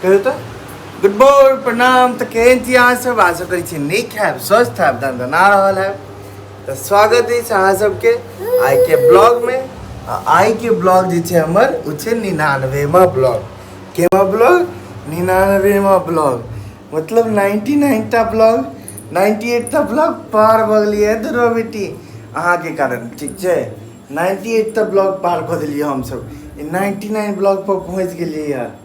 कहू तो good morning प्रणाम। तो केहन छी अहाँ सब? आशा करै छी नीक हैब, स्वस्थ हैब, दनदना रहल हैब। तो स्वागत अछि अहाँ सबके आइ के ब्लॉग में। आइ के ब्लॉग जे छै हमर उ छै 99वां ब्लॉग। केमा ब्लॉग? 99वां ब्लॉग, मतलब 99टा ब्लॉग, 98टा ब्लॉग पार भऽ गेलियै दुर्गा बेटी अहाँके कारण, ठीक छै। 98टा ब्लॉग पार कऽ देलियै हमसब, 99 ब्लॉग पर पहुँच गेलियै यार।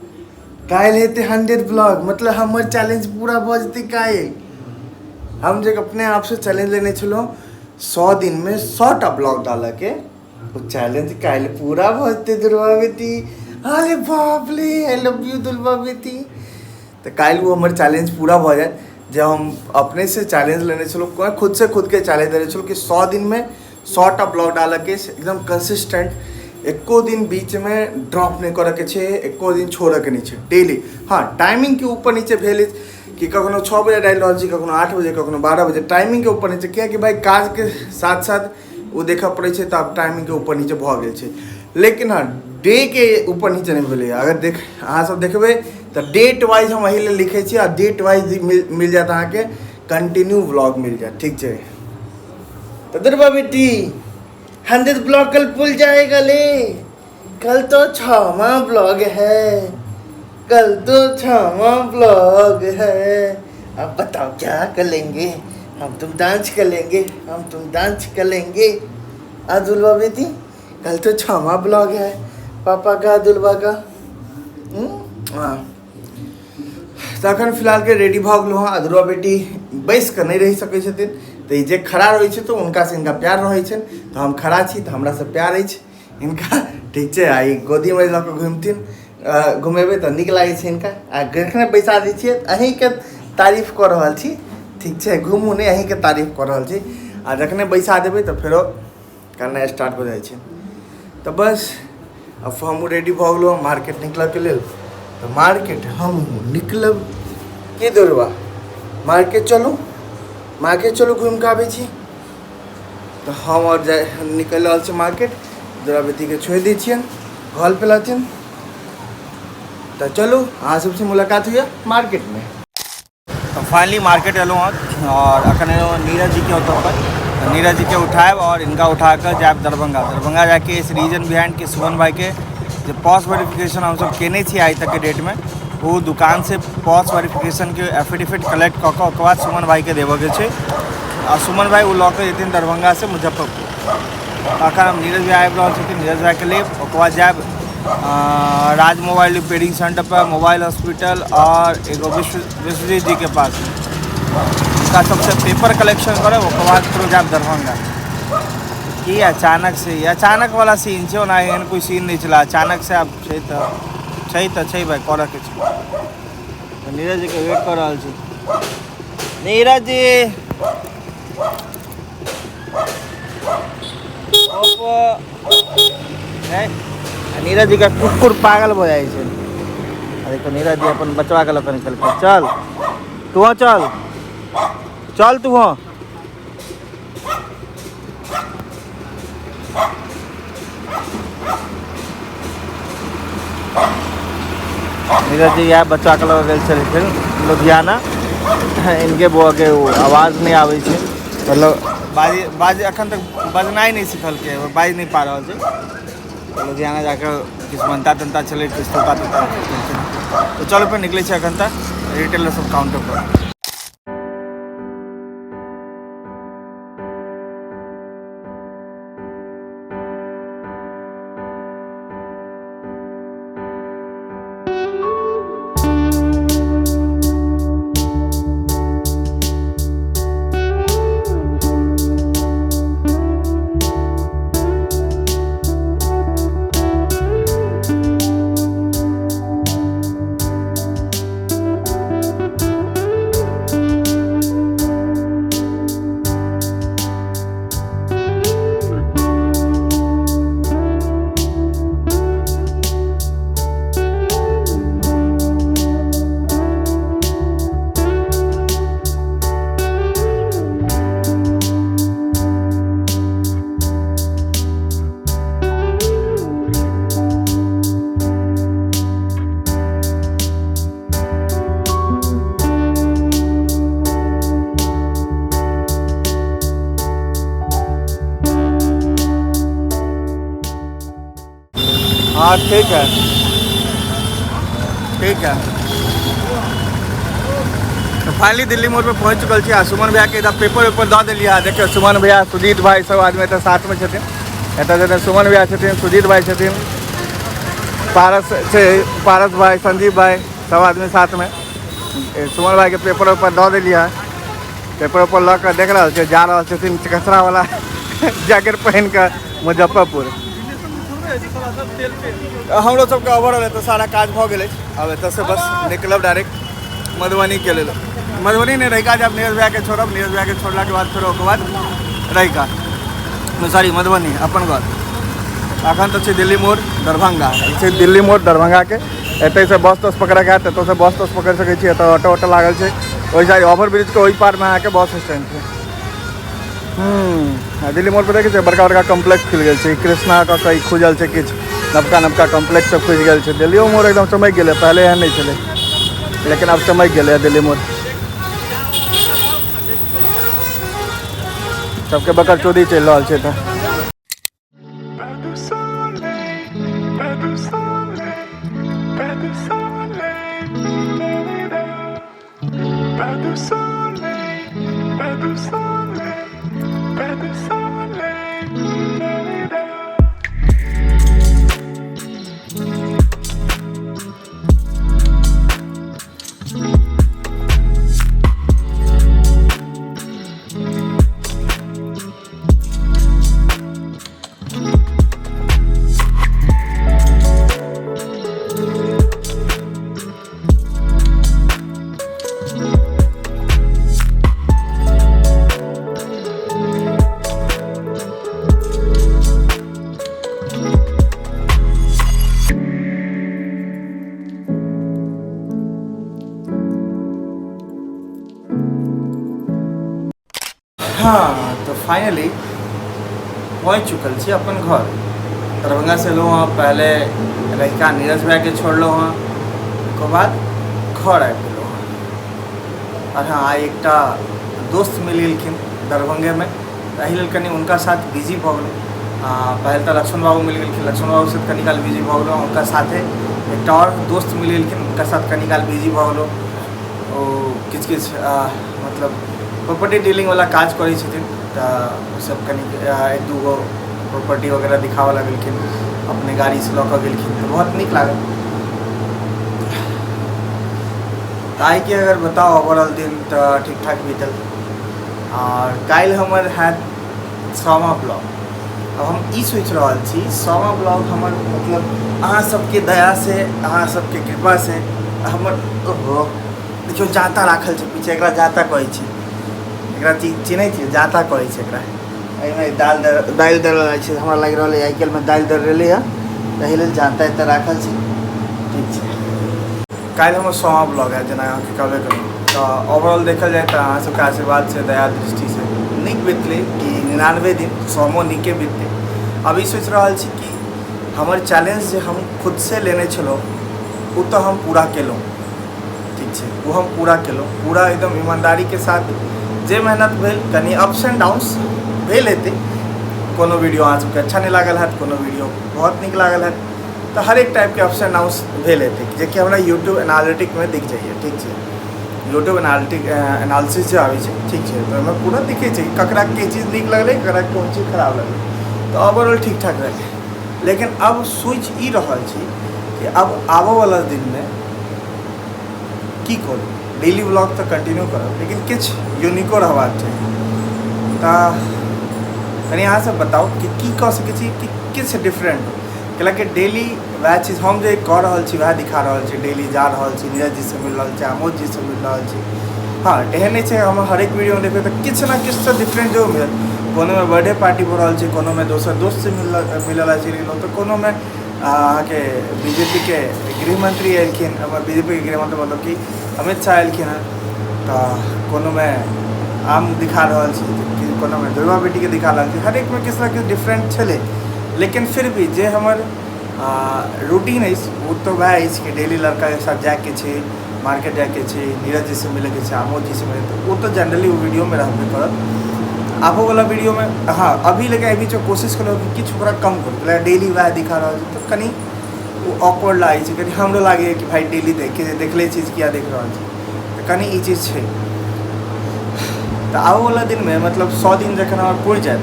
काल्हि हेतै 100 ब्लॉग, मतलब हमर चैलेंज पूरा भऽ जेतै काल्हि। हम जे अपने आप से चैलेंज लेने छलहुँ 100 दिन में 100टा ब्लॉग डालऽके, वो चैलेंज काल्हि पूरा भऽ जेतै दुर्गा बेटी। अरे बाप रे, आई लव यू दुर्गा बेटी। तो काल्हि वो हमर चैलेंज पूरा भऽ जायत। जब हम अपने से चैलेंज लेने छलहुँ, खुद से खुद के चैलेंज लेने छलहुँ कि 100 दिन में 100टा ब्लॉग डालऽके, एकदम कंसिस्टेंट, एको दिन बीच में ड्रॉप नहीं करऽके छै, एको दिन छोड़ऽके नहीं छै, डेली। हाँ, टाइमिंग के ऊपर नीचे भेल कि कखनो 6 बजे डालि रहल छी, कखनो 8 बजे, कखनो 12 बजे, टाइमिंग के ऊपर नीचे, कियाकि भाई काज के साथ साथ वो देखऽ पड़ै छै, तऽ आब टाइमिंग के ऊपर नीचे भऽ गेल छै। लेकिन हाँ, डे के ऊपर नीचे नहीं भेलै। अगर अहाँ सब देखबै तऽ डेट वाइज हम एहि लेल लिखै छी, आ डेट वाइज मिल जायत अहाँके, कंटिन्यू व्लॉग मिल जायत, ठीक छै। तो दुर्गा बेटी 100 ब्लॉग कल पुल जाएगा ले। कल तो 6वां ब्लॉग है, कल तो 6वां ब्लॉग है। अब बताओ क्या करेंगे? हम तुम डांस करेंगे, हम तुम डांस करेंगे। दुल्हा बेटी कल तो 6वां ब्लॉग है पापा का, दुल्हा का। हाँ, तखन फिलहाल के रेडी भऽ गेलहुँ हँ। दुर्गा बेटी बैस कऽ नहीं रहि सकै छथिन, तऽ ई जे खड़ा रहै छै तऽ हुनकासँ हिनका प्यार रहै छनि, तऽ हम खड़ा छी तऽ हमरासँ प्यार अछि हिनका, ठीक छै। आ ई गोदीमे लऽ कऽ घुमेबै तऽ नीक लागै छै हिनका। आ जखने बैसा दै छियै अहीँके तारीफ कऽ रहल छी, ठीक छै, घुमू नहि, अहीँके तारीफ कऽ रहल छी। आ जखने बैसा देबै तऽ फेरो करना स्टार्ट हो जाइ छै। तऽ बस अब हमहूँ रेडी भऽ गेलहुँ मार्केट निकलऽके लेल। तऽ मार्केट हम निकलब की दुर्गा, मार्केट चलू घूमि कऽ आबै छी। तऽ हम और निकलि रहल छी मार्केट। दुर्गा बेटीके छोड़ि दै छियनि, घर पे लथिन। तऽ चलू अहाँ सबसे मुलाकात हुई मार्केट में। तो फाइनली मार्केट एलहुँ हँ, और अखन नीरज जी के ओतऽ पर। नीरज जी के उठाएब और इनका उठाकर जाएब दरभंगा जाके इस रीजन बिहाइंड के सुमन भाई के जो पॉस वेरिफिकेशन हम सब केने छी आइ तक के डेट में, वो दुकान से पॉस वेरिफिकेशन के एफिडेविट कलेक्ट कऽ के ओकर बाद सुमन भाई के देबऽ के छै। आ सुमन भाई वो लऽ के जेथिन दरभंगा से मुजफ्फरपुर। अखन हम नीरज भाई आबि रहल छथिन, नीरज भाई के लिए ओकर बाद जाएब राज मोबाइल रिपेयरिंग सेंटर पर, मोबाइल हॉस्पिटल और एगो विश्वजीत जी के पास, उनका सबसे पेपर कलेक्शन करब, ओकर बाद फिर जाएब दरभंगा। कि अचानक वाला सीन छै, ओना एहन कोई सीन नहीं छला, अचानक से आब छै तऽ छै भाई, करऽ के छै। तो नीरज जी के वेट कर रहल छी। नीरज जी नीरज जी का कुकुर पागल हो जाइ छै। देखो नीरज जी अपन बचवा के लऽ कऽ निकल के, चल तू नीरज जी यहाँ बच्चा के लऽ गेल छलखिन लुधियाना। इनके बुआ के आवाज़ नहीं आबै छै, मतलब बाज अखन तक बजनाइ नहीं सिखलकै, बाजि नहीं पा रहल छै। लुधियाना जाकर किछु बनता तनता छलै, किछु तोता। तो चलो फिर निकले छै अखन तक रिटेलर सब काउंटर पर। हाँ ठीक है, ठीक है। तो फाइनली दिल्ली मोड़ पे पहुँच चुकल छी। आ सुमन भैया के इधर पेपर वेपर दऽ देलियै। देखियो सुमन भैया, सुजीत भाई सब आदमी एतऽ साथ में छथिन। एतऽ जतऽ सुमन भैया छथिन, सुजीत भाई छथिन, पारस छै, पारस भाई, संजीव भाई, सब आदमी साथ में। सुमन भाई के पेपर वेपर दऽ देलियै। पेपर वेपर लऽ कऽ देख रहल छै, जा रहल छथिन कचरा वाला जैकेट पहन कऽ मुजफ्फरपुर। हमरो सबके अबर है तो सारा काज भऽ गेलै। अब एतऽ से बस निकलब डायरेक्ट मधुबनी के लेल। मधुबनी नहीं रहिका, जब नीरज भैया के छोड़ब, नीरज भैया के छोड़ला के बाद फिर ओकर बाद रहिका, सॉरी मधुबनी अपन घर। अखन तो छै दिल्ली मोड़ दरभंगा, छै दिल्ली मोड़ दरभंगा के। एतै से बस तस पकड़े के हैत, एतऽ से बस तस पकड़ सकै छी। एतऽ ऑटो ऑटो लागल छै, ओहि साइड ओवर ब्रिज के ओहि पार में अहाँके बस स्टैंड छै। दिल्ली मोड़ पर देखै छै बड़का बड़का कॉम्प्लेक्स खुलि गेल छै। कृष्णा का कई खुजल छै, किछु नवका नवका कॉम्प्लेक्स सब खुजि गेल छै। दिल्लियो मोड़ एकदम चमक गेलै, पहले एहन नहीं छलै, लेकिन अब चमक गेलै दिल्ली मोड़। सबके बकर चोरी चलि रहल छै तऽ हाँ। तो फाइनली पहुँच चुकल छी अपन घर। दरभंगा से एलहुँ हँ, पहले रहिका नीरज भैया के छोड़लहुँ हँ, ओकर बाद घर आबि गेलहुँ हँ। और हाँ, आइ एकटा दोस्त मिल गेलखिन दरभंगे में, एहि लेल कनि हुनका साथ बिजी भऽ गेलहुँ। पहले तो लक्ष्मण बाबू मिल गेलखिन, लक्ष्मण बाबू से कनि काल बिजी भऽ गेलहुँ। हुनका साथे एकटा और दोस्त मिल गेलखिन, हुनका साथ कनि काल बिजी भऽ गेलहुँ। ओ किछु किछु मतलब प्रॉपर्टी डीलिंग वाला काज करै छथिन, तऽ सब कनि एक दू गो प्रॉपर्टी वगैरह दिखावऽ लगलखिन, अपने गाड़ी से लऽ कऽ गेलखिन, तऽ बहुत नीक लागल। आइ के अगर बताओ ओवरऑल दिन तऽ ठीक ठाक बीतल। और काल्हि हमर हैत 100वां ब्लॉग। अब हम ई सोचि रहल छी 100वां ब्लॉग हमर मतलब अहाँ सबके दया से, अहाँ सबके कृपा से हमर देखियो जाता राखल छै पीछे, एकरा जाता कहै छी। एकरा चिन्है छियै, जाता कहै छै एकरा। एहिमे दालि दऽ रहल छै, हमरा लागि रहल है आइ काल्हिमे दालि दऽ रहलै हँ, एहि लेल जाता एतऽ राखल छै। ठीक छै, काल्हि हमर 100वां ब्लॉग है, जेना अहाँके कहबे करू। तऽ ओवरऑल देखल जाए तऽ अहाँ सबके आशीर्वाद से, दया दृष्टि से नीक बीतलै कि 99 दिन 100मो नीके बीतलै। अब ई सोचि रहल छी कि हमर चैलेंज जे हम खुद से लेने छलहुँ ओ तऽ हम पूरा केलहुँ। ठीक छै, वो हम पूरा केलहुँ, पूरा एकदम ईमानदारी के साथ। जे मेहनत भेल, कनि अप्स एंड डाउन्स भेल हेतै। कोनो वीडियो अहाँ सबके अच्छा नहीं लागल हैत, कोनो वीडियो बहुत नीक लागल हैत, तो हर एक टाइप के अप्स एंड डाउन्स भेल हेतै, जेकि हमरा यूट्यूब एनालिटिक में दिख जाइए। ठीक छै, यूट्यूब एनालिसिस जे आबै छै, ठीक छै, तो ओहिमे पूरा दिखै छै ककरा के चीज़ नीक लगलै, ककरा कोन चीज़ खराब लगलै। तो ओवरऑल ठीक ठाक रहलै। लेकिन अब सोचि ई रहल छी कि अब आबऽ वाला दिन में की करू। डेली ब्लॉग तो कंटिन्यू करब, लेकिन किछु यूनिको रहबाक चाही। तऽ कनि अहाँ सब बताउ कि की कऽ सकै छी कि किछु डिफरेंट। कैलाकि डेली वएह चीज हम जे कऽ रहल छी वएह दिखा रहल छी। डेली जा रहल छी, नीरज जी से मिल रहल छी, आमोद जी से मिल रहल छी। हाँ, एहन नहीं छै हम हर एक वीडियो में देखबै तऽ किछु ना किछु तऽ डिफरेंट जो मिलत। कोनो में बर्थडे पार्टी भऽ रहल छै, कोनो में दोसर दोस्त से मिलल चलि गेलहुँ, तऽ कोनो में अहाँके बीजेपी के गृहमंत्री एलखिन, बीजेपी के गृहमंत्री मतलब कि अमित शाह एलखिन हँ, तऽ कोनो में आम दिखा रहल छी, कोनो में दुर्गा बेटी के दिखा रहल छी। हर एक में किछु ना किछु डिफरेंट छलै। लेकिन फिर भी जे हमर रूटीन अछि वो तो वएह अछि कि डेली लड़का के साथ जाके छै, मार्केट जाके छै, नीरज जी से मिले के छै, आमोद जी से मिले, तो वो तो जनरली वो वीडियो में रहबे करत। आबो वाला वीडियो में हाँ अभी लेकिन अभी जो कोशिश करो कि किछु ओकरा कम करू, डेली वएह दिखा रहल छै, तो कनि वो ऑकवर्ड लागे छै, कनी हमरो लागे कि भाई डेली देखले चीज किया देख रहल छी, तो कनी ई चीज छै। तो आबो वाला दिन में मतलब 100 दिन जखन हमर पूरि जायत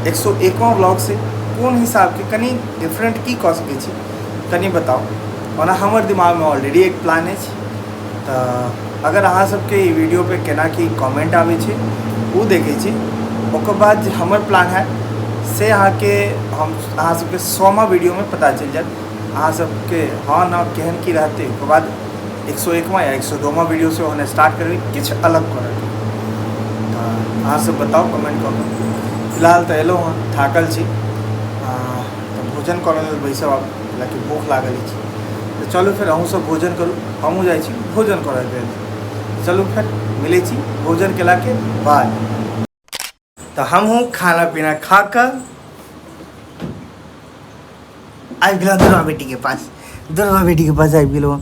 101वां ब्लॉग से कोन हिसाब के कनी डिफरेंट की कऽ सकै छी कनी बताओ। ओना हमर दिमाग में ऑलरेडी एक प्लान अछि, तो अगर अहाँ सबके ई वीडियो पे केना की कमेंट आबै छै वो देखै छी, ओकर बाद जे हमर प्लान है से अहाँ सबके 100वां वीडियो में पता चल जायत अहाँ सबके हाँ ना केहन की रहतै। ओकर बाद 101वां या 102वां वीडियो से ओहन स्टार्ट करबै किछु अलग करब। अहाँ सब बताओ कमेंट कऽ के। फिलहाल तो एलहुँ हँ, थाकल छी, तो भोजन करऽ लेल बैसब आब, हालाँकि भूख लागल अछि। तो चलू फिर अहूँ सब भोजन करूँ, हमहूँ जाइ छी भोजन करऽ लेल। चलू फिर मिलै छी भोजन केला के बाद। तो हमहूँ खाना पीना खा कर आबि गेलहुँ दुर्गा बेटी के पास। दुर्गा बेटी के पास आबि गेलहुँ,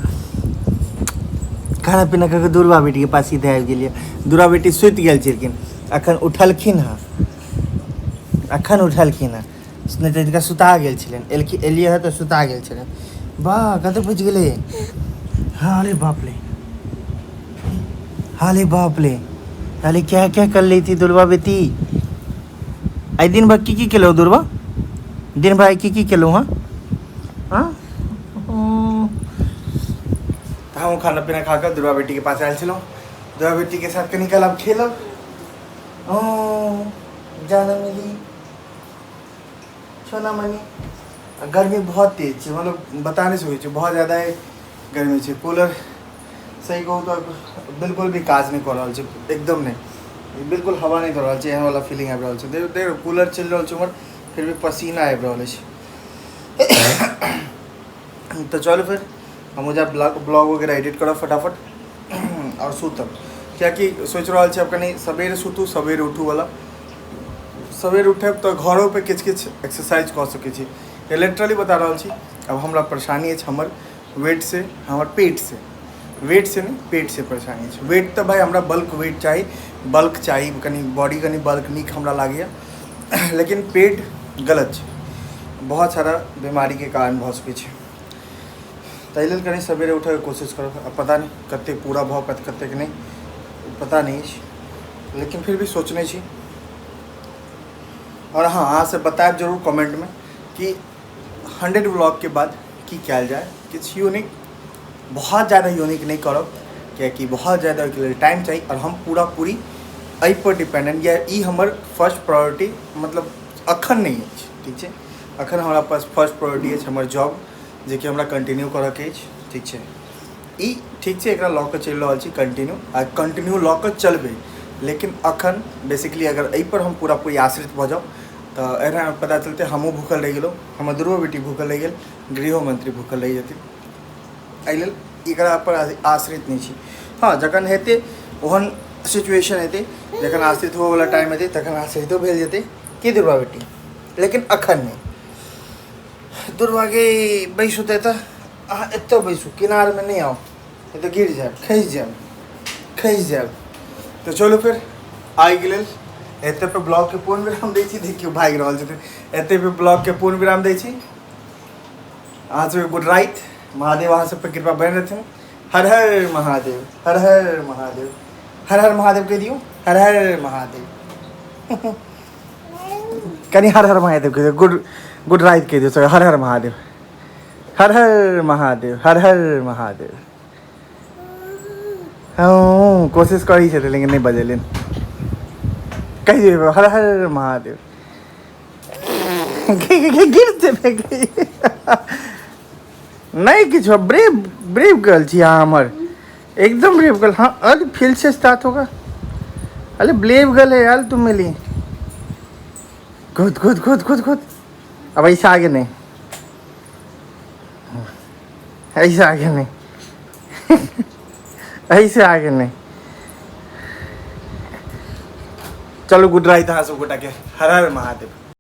खाना पीना कऽ के दुर्गा बेटी के पास सीधे आबि गेलियै। दुर्गा बेटी सुति गेल छलखिन, अखन उठलखिन हँ, अखन उठलखिन हँ, नहीं तो इनका सुता गेल छलनि, एलियै हँ तो सुता गेल छलनि। वाह कतऽ पहुँच गेलै। हाँ अरे बाप रे, अरे बाप रे, अरे क्या क्या कर ली थी दुर्गा बेटी। आई दिन भर की केलहुँ दुर्गा, दिन भर की केलहुँ। हाँ हाँ हम खाना पीना खाकर दुर्गा बेटी के पास आयल छलहुँ। दुर्गा बेटी के साथ कनी काल आब खेलब। ओ जाना मिली सोना मनी। गर्मी बहुत तेज है, मतलब बता नहीं सकै छी, बहुत ज़्यादा गर्मी है। कूलर सही कहूँ तो बिल्कुल भी काज नहीं कर रहा है, एकदम नहीं, बिल्कुल हवा नहीं दे रहा है, एहन वाला फीलिंग आबि रहल छै। देख कूलर चलि रहल छै उमहर, फिर भी पसीना आबि रहल छै। तो चलो फिर हम मुझे ब्लॉग वगैरह एडिट करब फटाफट और सुतब, कियाकि सोच रहल छी अब कनी सवेरे सुतू सवेरे उठू वाला। सवेरे उठब तो घरों पे किछु किछु एक्सरसाइज कऽ सकै छी। लिटरली बता रहल छी, अब हमरा परेशानी अछि हमर वेट से, हमर पेट से, वेट से नहीं पेट से परेशानी है। वेट तो भाई हमरा बल्क वेट चाहिए, बल्क चाहिए, कनी बॉडी कनी बल्क नीक हमरा लागैए, लेकिन पेट गलत छै, बहुत सारा बीमारी के कारण भऽ सकै छै। ताहि लेल कनी सवेरे उठे के कोशिश करब। अब पता नहीं कते पूरा भऽ पाएत कतेक नहीं, पता नहीं छै, लेकिन फिर भी सोचने छी। और हाँ अहाँ से बताएब जरूर कमेंट में कि 100 ब्लॉग के बाद की कयल जाए, किछु यूनिक, बहुत ज़्यादा यूनिक नहीं करब, कियाकि बहुत ज़्यादा ओहिके लेल टाइम चाहिए, और हम पूरा पूरी एहि पर डिपेंडेंट, या ई हमर फर्स्ट प्रायोरिटी मतलब अखन नहीं अछि, ठीक छै। अखन हमरा पास फर्स्ट प्रायोरिटी अछि हमर जॉब, जे कि हमरा कंटिन्यू करऽ के अछि, ठीक छै। ई ठीक छै, एकरा लऽ कऽ चलि रहल छी कंटिन्यू, आ कंटिन्यू लऽ कऽ चलबै। लेकिन अखन बेसिकली अगर एहि पर हम पूरा पूरी आश्रित भऽ जाउ तो एना पता चलते हमहूँ भूखल रहि गेलहुँ, हमर दुनू बेटी भूखल रहि गेल, गृहो मंत्री भूखल रहि जेथिन। एहि लेल एकरा पर आश्रित नहीं छी। हाँ जखन हेतै ओहन सिचुएशन हेतै, जखन आश्रित होबऽ वाला टाइम हेतै तखन आश्रितो भेल जेतै कि दुर्गा बेटी, लेकिन अखन नहीं। दुर्गा के बैसू तऽ अहाँ एतऽ बैसू, किनार में नहीं आओ, नहीं तो गिर जाएब, खसि जाएब। तो चलो फिर आइ गेल एते पे ब्लॉग के पूर्ण विराम दै छी। देखियो भागि रहल छथिन, एते पे ब्लॉग के पूर्ण विराम दै छी। अहाँ सबके गुड राइट, महादेव अहाँ सब पे कृपा बनि रहथिन। हर हर महादेव, हर हर महादेव, हर हर महादेव कह दियो, हर हर महादेव। कनी हर हर महादेव कह दियो, गुड राइट कह दियो सर, हर हर महादेव, हर हर महादेव, हर हर महादेव। हाँ कोशिश करी छथिन लेकिन नहीं बजेलिन। कह दियो हर हर महादेव। गिर जेबै नहीं किछु, ब्रेव गर्ल छी अहाँ हमर, एकदम ब्रेव गर्ल। हाँ अरे फिर से स्टार्ट होगा, अरे ब्रेव गर्ल है यार तुम मिली। खुद खुद खुद खुद खुद, अब ऐसा आगे नहीं, ऐसे आगे नहीं, ऐसे आगे नहीं। चलो गुड राइट अहाँ सब गोटा के, हर हर महादेव।